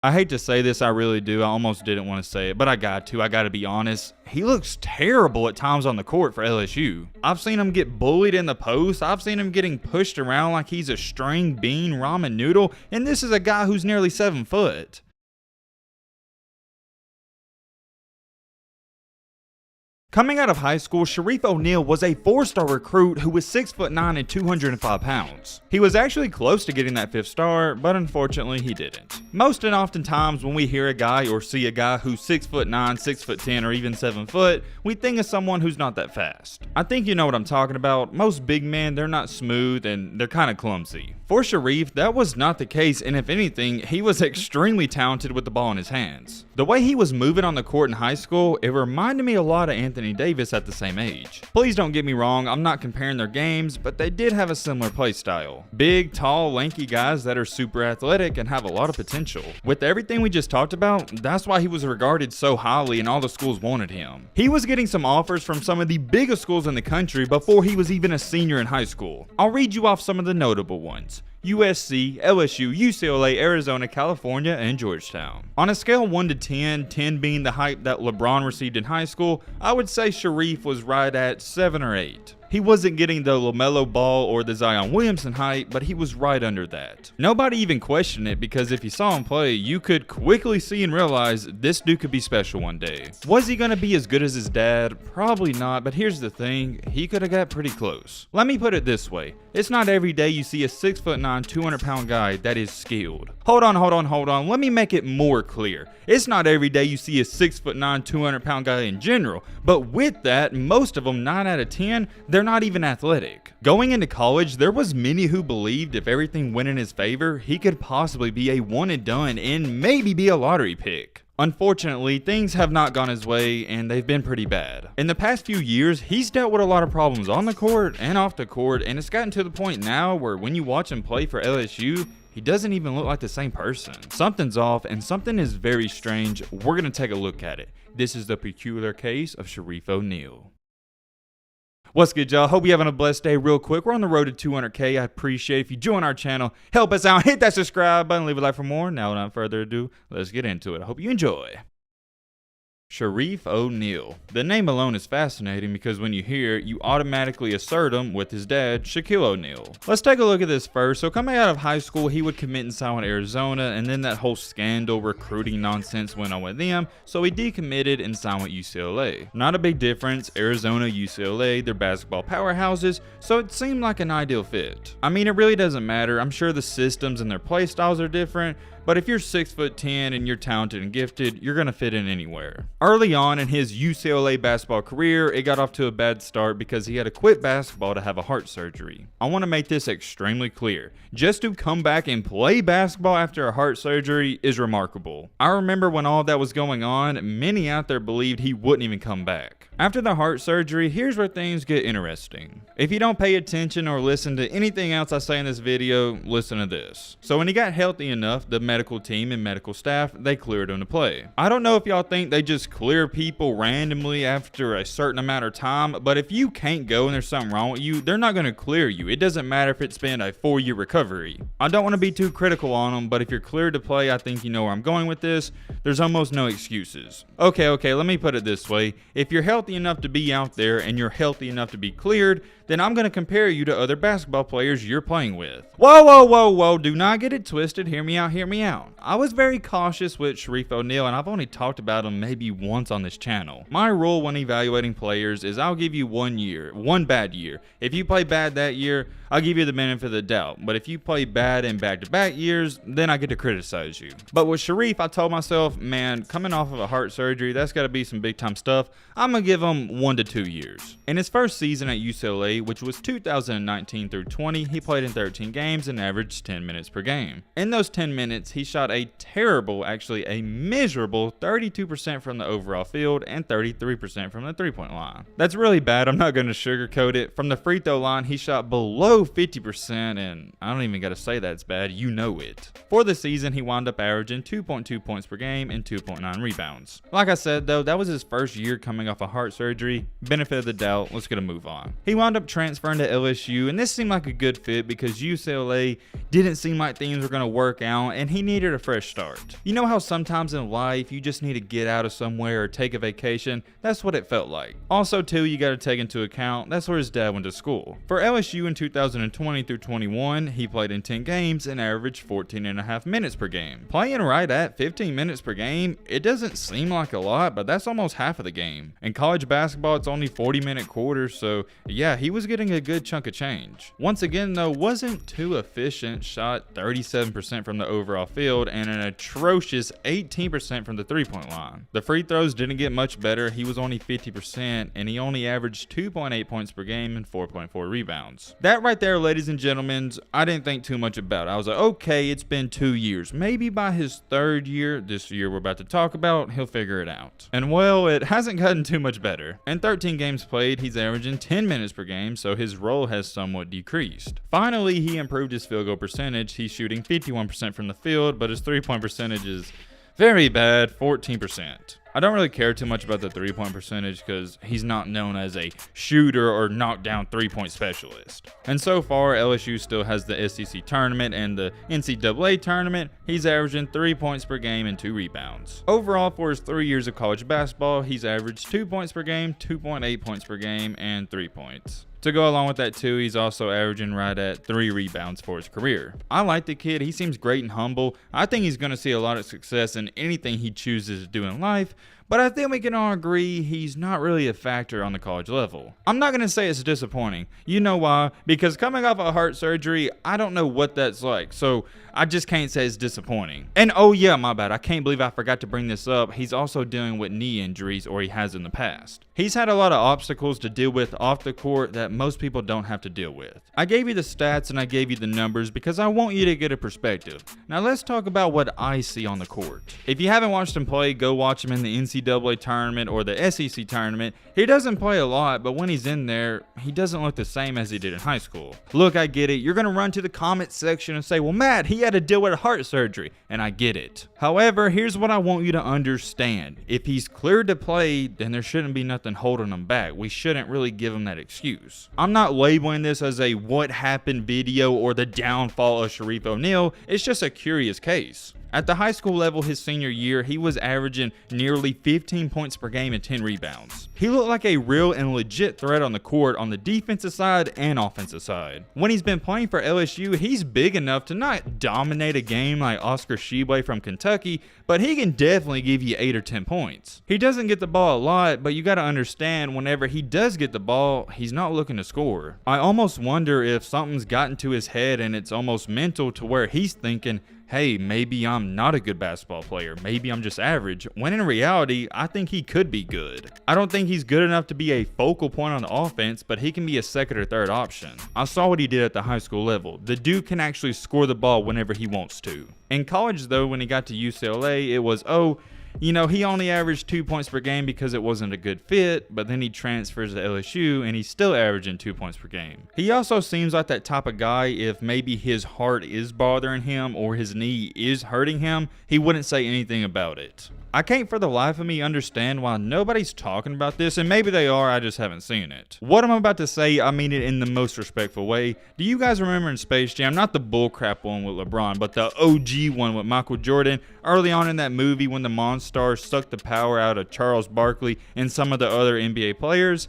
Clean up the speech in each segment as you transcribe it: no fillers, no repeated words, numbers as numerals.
I hate to say this, I really do. I almost didn't want to say it, but I got to. I got to be honest. He looks terrible at times on the court for LSU. I've seen him get bullied in the post. I've seen him getting pushed around like he's a string bean ramen noodle, and this is a guy who's nearly 7 foot. Coming out of high school, Shareef O'Neal was a 4-star recruit who was 6'9" and 205 pounds. He was actually close to getting that 5th star, but unfortunately he didn't. Most and oftentimes when we hear a guy or see a guy who's 6'9", 6'10", or even 7 foot, we think of someone who's not that fast. I think you know what I'm talking about. Most big men, they're not smooth and they're kind of clumsy. For Shareef, that was not the case, and if anything, he was extremely talented with the ball in his hands. The way he was moving on the court in high school, it reminded me a lot of Anthony Davis at the same age. Please don't get me wrong, I'm not comparing their games, but they did have a similar play style. Big, tall, lanky guys that are super athletic and have a lot of potential. With everything we just talked about, that's why he was regarded so highly and all the schools wanted him. He was getting some offers from some of the biggest schools in the country before he was even a senior in high school. I'll read you off some of the notable ones: USC, LSU, UCLA, Arizona, California, and Georgetown. On a scale of 1 to 10, 10 being the hype that LeBron received in high school, I would say Shareef was right at 7 or 8. He wasn't getting the LaMelo Ball or the Zion Williamson height, but he was right under that. Nobody even questioned it because if you saw him play, you could quickly see and realize this dude could be special one day. Was he going to be as good as his dad? Probably not, but here's the thing, he could have got pretty close. Let me put it this way, it's not every day you see a 6'9", 200 pound guy that is skilled. Hold on, let me make it more clear. It's not every day you see a 6'9", 200 pound guy in general, but with that, most of them, 9 out of 10, they're not even athletic. Going into college, there was many who believed if everything went in his favor, he could possibly be a one and done and maybe be a lottery pick. Unfortunately, things have not gone his way and they've been pretty bad. In the past few years, he's dealt with a lot of problems on the court and off the court, and it's gotten to the point now where when you watch him play for LSU, he doesn't even look like the same person. Something's off and something is very strange. We're going to take a look at it. This is the peculiar case of Shareef O'Neal. What's good, y'all? Hope you're having a blessed day. Real quick, we're on the road to 200K. I appreciate if you join our channel, help us out, hit that subscribe button, leave a like for more. Now, without further ado, let's get into it. I hope you enjoy. Shareef O'Neal. The name alone is fascinating because when you hear it, you automatically assert him with his dad, Shaquille O'Neal. Let's take a look at this first. So coming out of high school, he would commit and sign with Arizona, and then that whole scandal recruiting nonsense went on with them, so he decommitted and signed with UCLA. Not a big difference, Arizona, UCLA, they're basketball powerhouses, so it seemed like an ideal fit. I mean, it really doesn't matter. I'm sure the systems and their play styles are different, but if you're 6'10" and you're talented and gifted, you're gonna fit in anywhere. Early on in his UCLA basketball career, it got off to a bad start because he had to quit basketball to have a heart surgery. I want to make this extremely clear. Just to come back and play basketball after a heart surgery is remarkable. I remember when all that was going on, many out there believed he wouldn't even come back. After the heart surgery, here's where things get interesting. If you don't pay attention or listen to anything else I say in this video, listen to this. So when he got healthy enough, the medical team and medical staff, they cleared him to play. I don't know if y'all think they just clear people randomly after a certain amount of time, but if you can't go and there's something wrong with you, they're not going to clear you. It doesn't matter if it's been a 4-year recovery. I don't want to be too critical on them, but if you're cleared to play, I think you know where I'm going with this. There's almost no excuses. Okay, let me put it this way. If you're healthy enough to be out there and you're healthy enough to be cleared, then I'm going to compare you to other basketball players you're playing with. Whoa, do not get it twisted. Hear me out. I was very cautious with Shareef O'Neal, and I've only talked about him maybe once on this channel. My rule when evaluating players is I'll give you 1 year, one bad year. If you play bad that year, I'll give you the benefit of the doubt. But if you play bad in back-to-back years, then I get to criticize you. But with Shareef, I told myself, man, coming off of a heart surgery, that's got to be some big-time stuff. I'm going to give him 1 to 2 years. In his first season at UCLA, which was 2019 through 20, he played in 13 games and averaged 10 minutes per game. In those 10 minutes, he shot a terrible, actually a miserable 32% from the overall field and 33% from the three-point line. That's really bad. I'm not going to sugarcoat it. From the free throw line, he shot below 50%, and I don't even got to say that's bad. You know it. For the season, he wound up averaging 2.2 points per game and 2.9 rebounds. Like I said, though, that was his first year coming off a heart surgery. Benefit of the doubt. Let's get a move on. He wound up transferring to LSU, and this seemed like a good fit because UCLA didn't seem like things were going to work out, and he needed a fresh start. You know how sometimes in life you just need to get out of somewhere or take a vacation? That's what it felt like. Also too, you got to take into account that's where his dad went to school. For LSU in 2020 through 21, he played in 10 games and averaged 14.5 minutes per game. Playing right at 15 minutes per game, it doesn't seem like a lot, but that's almost half of the game. In college basketball, it's only 40-minute quarters, so yeah, he was getting a good chunk of change. Once again though, wasn't too efficient, shot 37% from the overall field and an atrocious 18% from the three-point line. The free throws didn't get much better, he was only 50% and he only averaged 2.8 points per game and 4.4 rebounds. That right there, ladies and gentlemen, I didn't think too much about it. I was like, okay, it's been 2 years. Maybe by his third year, this year we're about to talk about, he'll figure it out. And well, it hasn't gotten too much better. In 13 games played, he's averaging 10 minutes per game, so his role has somewhat decreased. Finally, he improved his field goal percentage. He's shooting 51% from the field, but his three-point percentage is very bad, 14%. I don't really care too much about the three-point percentage because he's not known as a shooter or knockdown three-point specialist. And so far, LSU still has the SEC tournament and the NCAA tournament. He's averaging 3 points per game and 2 rebounds. Overall, for his 3 years of college basketball, he's averaged 2 points per game, 2.8 points per game, and 3 points. To go along with that too, he's also averaging right at 3 rebounds for his career. I like the kid, he seems great and humble. I think he's going to see a lot of success in anything he chooses to do in life, but I think we can all agree he's not really a factor on the college level. I'm not going to say it's disappointing. You know why? Because coming off a heart surgery, I don't know what that's like, so I just can't say it's disappointing. And oh yeah, my bad, I can't believe I forgot to bring this up. He's also dealing with knee injuries, or he has in the past. He's had a lot of obstacles to deal with off the court that most people don't have to deal with. I gave you the stats and I gave you the numbers because I want you to get a perspective. Now let's talk about what I see on the court. If you haven't watched him play, go watch him in the NCAA tournament or the SEC tournament. He doesn't play a lot, but when he's in there, he doesn't look the same as he did in high school. Look, I get it. You're going to run to the comment section and say, well, Matt, he had to deal with heart surgery, and I get it. However, here's what I want you to understand. If he's cleared to play, then there shouldn't be nothing holding him back. We shouldn't really give him that excuse. I'm not labeling this as a what happened video or the downfall of Shareef O'Neal. It's just a curious case. At the high school level his senior year, he was averaging nearly 15 points per game and 10 rebounds. He looked like a real and legit threat on the court on the defensive side and offensive side. When he's been playing for LSU, he's big enough to not dominate a game like Oscar Tshiebwe from Kentucky, but he can definitely give you 8 or 10 points. He doesn't get the ball a lot, but you gotta understand whenever he does get the ball, he's not looking to score. I almost wonder if something's gotten to his head and it's almost mental to where he's thinking, hey, maybe I'm not a good basketball player. Maybe I'm just average. When in reality, I think he could be good. I don't think he's good enough to be a focal point on the offense, but he can be a second or third option. I saw what he did at the high school level. The dude can actually score the ball whenever he wants to. In college though, when he got to UCLA, it was, you know, he only averaged 2 points per game because it wasn't a good fit, but then he transfers to LSU and he's still averaging 2 points per game. He also seems like that type of guy, if maybe his heart is bothering him or his knee is hurting him, he wouldn't say anything about it. I can't for the life of me understand why nobody's talking about this, and maybe they are, I just haven't seen it. What I'm about to say, I mean it in the most respectful way. Do you guys remember in Space Jam, not the bullcrap one with LeBron, but the OG one with Michael Jordan, early on in that movie when the Monstars sucked the power out of Charles Barkley and some of the other NBA players?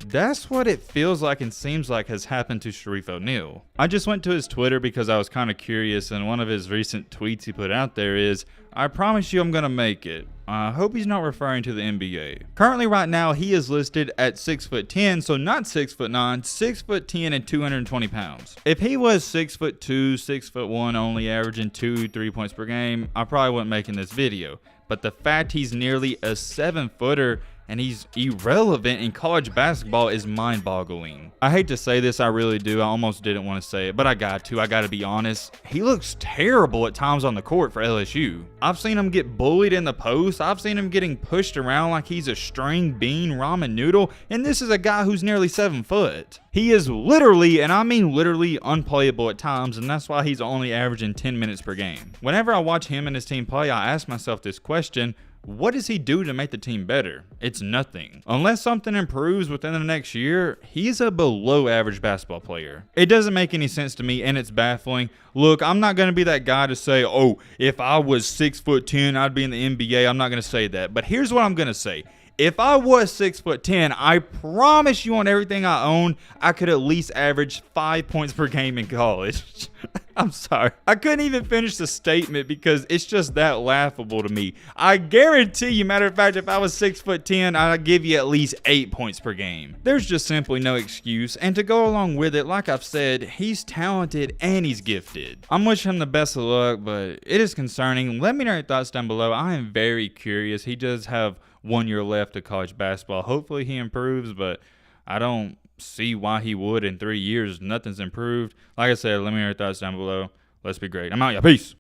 That's what it feels like and seems like has happened to Shareef O'Neal. I just went to his Twitter because I was kind of curious, and one of his recent tweets he put out there is, I promise you I'm gonna make it. I hope he's not referring to the NBA. Currently right now he is listed at 6'10", so not 6'9", 6'10" and 220 pounds. If he was 6'2", 6'1", only averaging 2-3 points per game, I probably wouldn't making this video. But the fact he's nearly a 7-footer and he's irrelevant in college basketball is mind-boggling. I hate to say this, I really do. I almost didn't want to say it, but I got to be honest. He looks terrible at times on the court for LSU. I've seen him get bullied in the post. I've seen him getting pushed around like he's a string bean ramen noodle, and this is a guy who's nearly 7 foot. He is literally, and I mean literally, unplayable at times, and that's why he's only averaging 10 minutes per game. Whenever I watch him and his team play, I ask myself this question: What does he do to make the team better? It's nothing. Unless something improves within the next year, he's a below average basketball player. It doesn't make any sense to me and it's baffling. Look, I'm not going to be that guy to say, oh, if I was 6'10", I'd be in the NBA. I'm not going to say that. But here's what I'm going to say. If I was 6'10", I promise you on everything I own, I could at least average 5 points per game in college. I'm sorry. I couldn't even finish the statement because it's just that laughable to me. I guarantee you, matter of fact, if I was 6'10", I'd give you at least 8 points per game. There's just simply no excuse. And to go along with it, like I've said, he's talented and he's gifted. I'm wishing him the best of luck, but it is concerning. Let me know your thoughts down below. I am very curious. He does have 1 year left of college basketball. Hopefully he improves, but I don't see why he would in 3 years. Nothing's improved. Like I said, let me know your thoughts down below. Let's be great. I'm out, y'all. Peace.